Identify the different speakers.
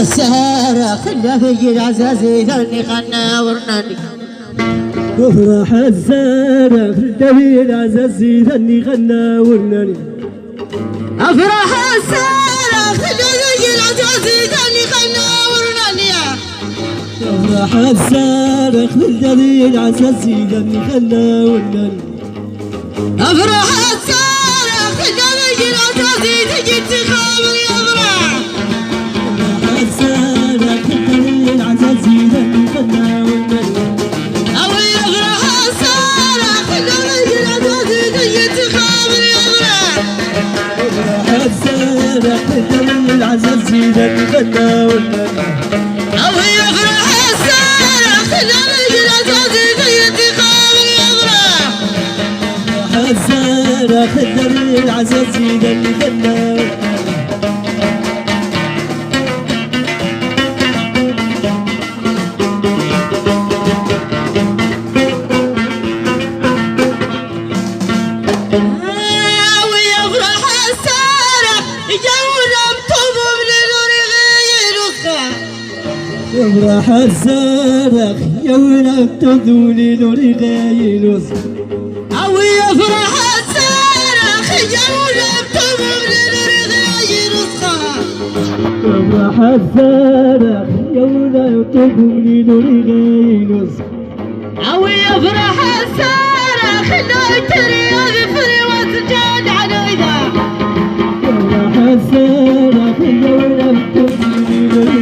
Speaker 1: السهرة خلى في العزازي ذني خنا ورناني
Speaker 2: وفرح السهرة خلى في العزازي ذني خنا ورناني
Speaker 1: أفرح السهرة خلى في العزازي ذني خنا ورناني
Speaker 2: أفرح السهرة خلى في العزازي ذني خنا ورناني
Speaker 1: أفرح السهرة خلى في العزازي تجي تخابر يفرح
Speaker 2: السهرة خلى في العزازي ذني خنا ورناني
Speaker 1: أو يفرح السهرة خلى في العزازي تجي تخابر يفرح
Speaker 2: السهرة خلى في العزازي ذني خنا ورناني
Speaker 1: أو يفرح السهرة خلى في العزازي تجي تخابر يفرح
Speaker 2: السهرة خلى في العزازي ذني خنا ورناني
Speaker 1: ويفرح السهرة جولة مطوب لنور غيرك
Speaker 2: يفرح السهرة يوم تذولي نوري غايلوس
Speaker 1: أو يفرح السهرة جولة مطوب لنور غيرك
Speaker 2: يفرح السهرة يوم تذولي نوري غايلوس
Speaker 1: أو يفرح السهرة خلو ترياض فري وسجاد على إذا
Speaker 2: يفرح السهرة يوم تذولي نوري